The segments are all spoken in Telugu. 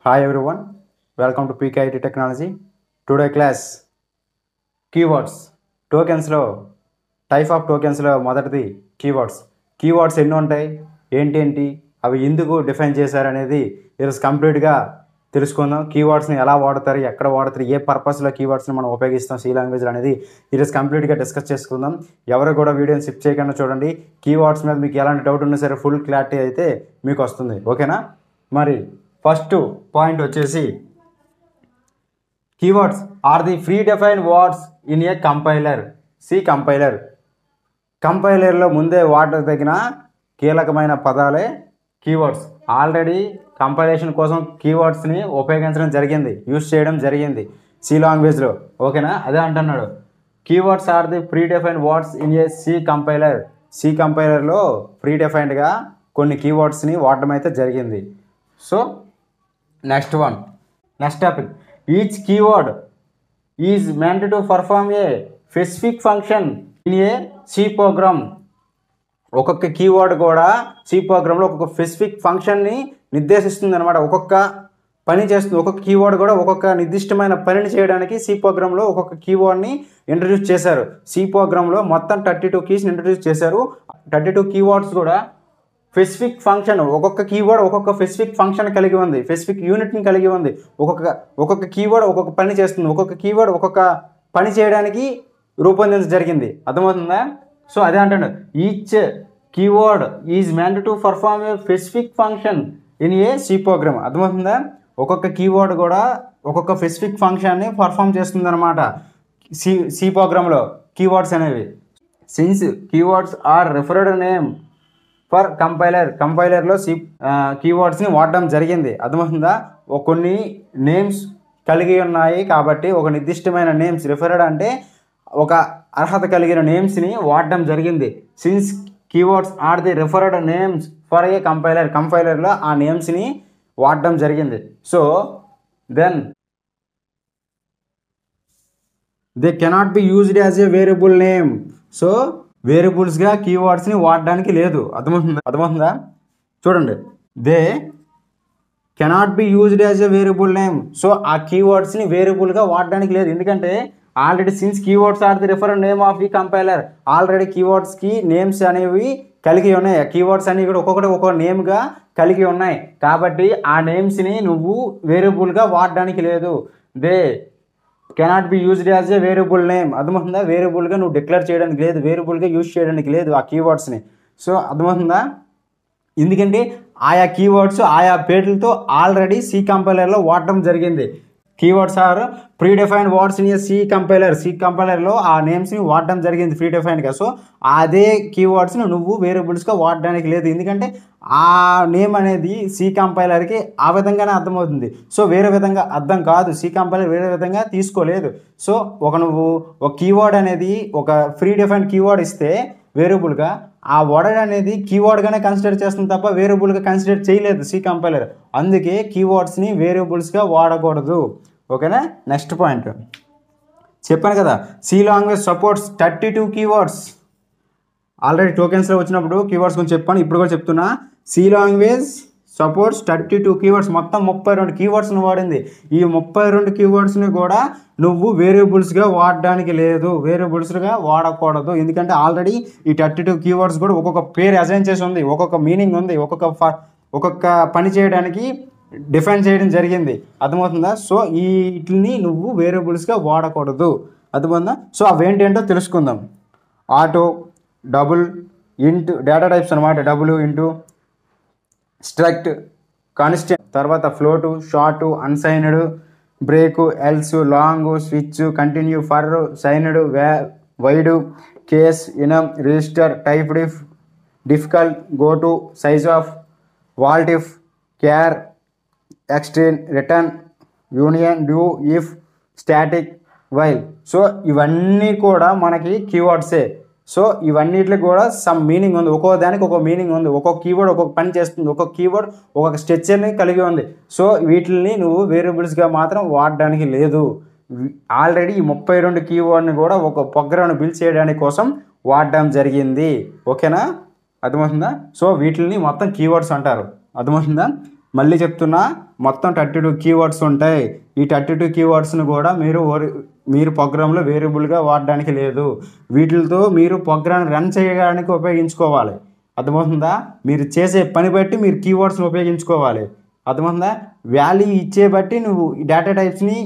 Hi everyone, welcome to PKIT Technology. Today class keywords. టోకెన్స్లో టైప్ ఆఫ్ టోకెన్స్లో మొదటిది కీవర్డ్స్ ఎన్ని ఉంటాయి, ఏంటి అవి ఎందుకు డిఫైన్ చేశారనేది ఈరోజు కంప్లీట్గా తెలుసుకుందాం. కీవర్డ్స్ని ఎలా వాడతారు, ఎక్కడ వాడతారు, ఏ పర్పస్లో కీవర్డ్స్ని మనం ఉపయోగిస్తాం సి లాంగ్వేజ్లో అనేది ఈరోజు కంప్లీట్గా డిస్కస్ చేసుకుందాం. ఎవరు కూడా వీడియోని స్కిప్ చేయకుండా చూడండి. కీవర్డ్స్ మీద మీకు ఎలాంటి డౌట్ ఉన్నా సరే ఫుల్ క్లారిటీ అయితే మీకు వస్తుంది. ఓకేనా? మరి ఫస్ట్ పాయింట్ వచ్చేసి keywords are the predefined words in a compiler. కంపైలర్లో ముందే వాటర్ తగిన కీలకమైన పదాలే కీవర్డ్స్. ఆల్రెడీ కంపైలేషన్ కోసం కీవర్డ్స్ని ఉపయోగించడం జరిగింది, యూజ్ చేయడం జరిగింది సి లాంగ్వేజ్లో. ఓకేనా? అదే అంటున్నాడు, keywords are the predefined words in a C కంపైలర్లో ప్రీ డిఫైన్డ్గా కొన్ని కీవర్డ్స్ని వాడడం అయితే జరిగింది. So next topic, each keyword is meant to perform a specific function in a C program. ఒక్కొక్క కీవర్డ్ కూడా సి ప్రోగ్రాంలో ఒక్కొక్క స్పెసిఫిక్ ఫంక్షన్ని నిర్దేశిస్తుంది అనమాట. ఒక్కొక్క పని చేస్తుంది. ఒక్కొక్క కీవర్డ్ కూడా ఒక్కొక్క నిర్దిష్టమైన పనిని చేయడానికి సి ప్రోగ్రాంలో ఒక్కొక్క కీవర్డ్ని ఇంట్రడ్యూస్ చేశారు. సి ప్రోగ్రాంలో మొత్తం 32 కీస్ని ఇంట్రడ్యూస్ చేశారు. 32 కీవర్డ్స్ కూడా స్పెసిఫిక్ ఫంక్షన్, ఒక్కొక్క కీవర్డ్ ఒక్కొక్క స్పెసిఫిక్ ఫంక్షన్ కలిగి ఉంది, స్పెసిఫిక్ యూనిట్ని కలిగి ఉంది. ఒక్కొక్క కీవర్డ్ ఒక్కొక్క పని చేస్తుంది. ఒక్కొక్క కీవర్డ్ ఒక్కొక్క పని చేయడానికి రూపొందించడం జరిగింది. అర్థమవుతుందా? సో అదే అంటాడు, each keyword is meant to perform a specific function in a C program. అర్థమవుతుందా? ఒక్కొక్క కీవర్డ్ కూడా ఒక్కొక్క స్పెసిఫిక్ ఫంక్షన్ని పర్ఫామ్ చేస్తుంది అనమాట సి ప్రోగ్రాంలో కీవర్డ్స్ అనేవి. Since keywords are referred name for కంపైలర్లో కీవర్డ్స్ని వాడడం జరిగింది. అర్థమవుతుందా? కొన్ని నేమ్స్ కలిగి ఉన్నాయి కాబట్టి ఒక నిర్దిష్టమైన నేమ్స్, రిఫర్డ్ అంటే ఒక అర్హత కలిగిన నేమ్స్ని వాడడం జరిగింది. Since keywords are the referred names for a కంపైలర్లో ఆ నేమ్స్ని వాడడం జరిగింది. So then they cannot be used as a variable name. So వేరియబుల్స్గా కీవర్డ్స్ని వాడడానికి లేదు. అర్థమవుతుందా? చూడండి, they cannot be used as a variable name. So ఆ కీవర్డ్స్ని వేరియబుల్గా వాడడానికి లేదు. ఎందుకంటే already since keywords are the referent name of the compiler, already కీవర్డ్స్కి నేమ్స్ అనేవి కలిగి ఉన్నాయి. కీవర్డ్స్ అనేవి కూడా ఒక్కొక్కటి ఒక్కొక్క నేమ్గా కలిగి ఉన్నాయి కాబట్టి ఆ నేమ్స్ని నువ్వు వేరియబుల్గా వాడడానికి లేదు. They cannot be used as a variable name. అర్థమవుతుందా? వేరియబుల్గా నువ్వు డిక్లేర్ చేయడానికి లేదు, వేరియబుల్గా యూజ్ చేయడానికి లేదు ఆ కీవర్డ్స్ని. సో అర్థమవుతుందా? ఎందుకంటే ఆయా కీవర్డ్స్ ఆయా పేర్లతో ఆల్రెడీ సి కంపైలర్లో వాడటం జరిగింది. Keywords are predefined words in a C కంపైలర్లో ఆ నేమ్స్ని వాడడం జరిగింది ప్రీ డిఫైన్డ్గా. సో అదే కీవర్డ్స్ని నువ్వు వేరియబుల్స్గా వాడడానికి లేదు. ఎందుకంటే ఆ నేమ్ అనేది సి కంపైలర్కి ఆ విధంగానే అర్థమవుతుంది. సో వేరే విధంగా అర్థం కాదు, సి కంపైలర్ వేరే విధంగా తీసుకోలేదు. సో నువ్వు ఒక కీవర్డ్ అనేది ఒక ప్రీ డిఫైన్డ్ కీవర్డ్ ఇస్తే వేరియబుల్గా ఆ వర్డ్ అనేది కీవర్డ్గానే కన్సిడర్ చేస్తుంది తప్ప వేరియబుల్గా కన్సిడర్ చేయలేదు సి కంపైలర్. అందుకే కీవర్డ్స్ని వేరియబుల్స్గా వాడకూడదు. ఓకేనా? నెక్స్ట్ పాయింట్ చెప్పాను కదా, C language supports 32 keywords. Already టోకెన్స్లో వచ్చినప్పుడు కీవర్డ్స్ గురించి చెప్పాను, ఇప్పుడు కూడా చెప్తున్నా. సి లాంగ్వేజ్ సపోర్ట్స్ 32 కీవర్డ్స్, మొత్తం 32 కీవర్డ్స్ని వాడింది. ఈ 32 కీవర్డ్స్ని కూడా నువ్వు వేరియబుల్స్గా వాడడానికి లేదు, వేరియబుల్స్గా వాడకూడదు. ఎందుకంటే ఆల్రెడీ ఈ 32 కీవర్డ్స్ కూడా ఒక్కొక్క పేరు అసైన్ చేసి ఉంది, ఒక్కొక్క మీనింగ్ ఉంది, ఒక్కొక్క పని చేయడానికి డిఫైన్ చేయడం జరిగింది. అర్థమవుతుందా? సో వీటిని నువ్వు వేరియబుల్స్గా వాడకూడదు. అర్థమవుతుందా? సో అవేంటేంటో తెలుసుకుందాం. Auto, double, int, data types అనమాట. డబుల్, ఇంటూ, స్ట్రక్ట్, కాన్స్టెంట్, తర్వాత float, short, unsigned, break, else, long, switch, continue, for, signed, void, case, enum, register, typedef, default, goto, sizeof, volatile if, char, extern, return, union, do, if, static, while. So ఇవన్నీ కూడా మనకి కీవర్డ్సే. సో ఇవన్నిటికి కూడా సమ్ మీనింగ్ ఉంది, ఒక్కో దానికి ఒక్కో మీనింగ్ ఉంది, ఒక్కొక్క కీవర్డ్ ఒక్కొక్క పని చేస్తుంది, ఒక్కొక్క కీవర్డ్ ఒక్కొక్క స్ట్రక్చర్ని కలిగి ఉంది. సో వీటిని నువ్వు వేరియబుల్స్గా మాత్రం వాడడానికి లేదు. ఆల్రెడీ ఈ 32 కీవర్డ్ని కూడా ఒక ప్రోగ్రామ్ని బిల్డ్ చేయడానికి కోసం వాడడం జరిగింది. ఓకేనా? అర్థమవుతుందా? సో వీటిని మొత్తం కీవర్డ్స్ అంటారు. అర్థమవుతుందా? మళ్ళీ చెప్తున్నా, మొత్తం 32 కీవర్డ్స్ ఉంటాయి. ఈ 32 కీవర్డ్స్ని కూడా మీరు ప్రోగ్రాంలో వేరియబుల్గా వాడడానికి లేదు. వీటితో మీరు ప్రోగ్రామ్ రన్ చేయడానికి ఉపయోగించుకోవాలి. అర్థమవుతుందా? మీరు చేసే పని బట్టి మీరు కీవర్డ్స్ని ఉపయోగించుకోవాలి. అర్థమవుతుందా? వాల్యూ ఇచ్చే బట్టి నువ్వు ఈ డేటా టైప్స్ని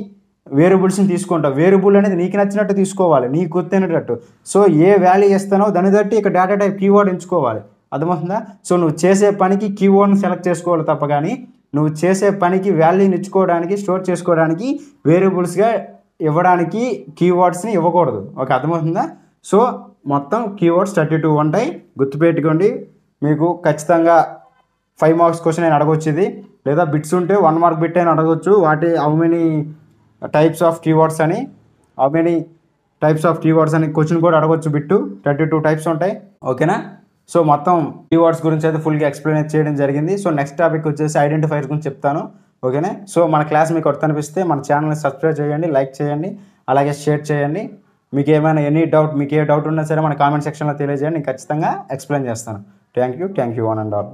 వేరియబుల్స్ని తీసుకుంటావు. వేరియబుల్ అనేది నీకు నచ్చినట్టు తీసుకోవాలి, నీకు గుర్తున్నట్టు. సో ఏ వాల్యూ ఇస్తానో దాన్ని బట్టి ఇక డేటా టైప్ కీవర్డ్ ఎంచుకోవాలి. అర్థమవుతుందా? సో నువ్వు చేసే పనికి కీవర్డ్ని సెలెక్ట్ చేసుకోవాలి తప్ప కానీ నువ్వు చేసే పనికి వాల్యూని ఇచ్చుకోవడానికి, స్టోర్ చేసుకోవడానికి, వేరియబుల్స్గా ఇవ్వడానికి కీవర్డ్స్ని ఇవ్వకూడదు. ఓకే, అర్థమవుతుందా? సో మొత్తం కీవర్డ్స్ 32 ఉంటాయి. గుర్తుపెట్టుకోండి. మీకు ఖచ్చితంగా 5 మార్క్స్ క్వశ్చన్ అయినా అడగొచ్చు ఇది, లేదా బిట్స్ ఉంటే 1 మార్క్ బిట్ అయినా అడగొచ్చు. How many types of keywords అని క్వశ్చన్ కూడా అడగొచ్చు. బిట్టు 32 టైప్స్ ఉంటాయి. ఓకేనా? సో మొత్తం కీవర్డ్స్ గురించి అయితే ఫుల్గా ఎక్స్ప్లెయిన్ చేయడం జరిగింది. సో నెక్స్ట్ టాపిక్ వచ్చేసి ఐడెంటిఫైర్స్ గురించి చెప్తాను. ఓకేనా? సో మన క్లాస్ మీకు కొత్త అనిపిస్తే మన ఛానల్ని సబ్స్క్రైబ్ చేయండి, లైక్ చేయండి, అలాగే షేర్ చేయండి. మీకు ఏమైనా ఏ డౌట్ ఉన్నా సరే మన కామెంట్ సెక్షన్లో తెలియజేయండి. నేను ఖచ్చితంగా ఎక్స్ప్లెయిన్ చేస్తాను. Thank you one and all.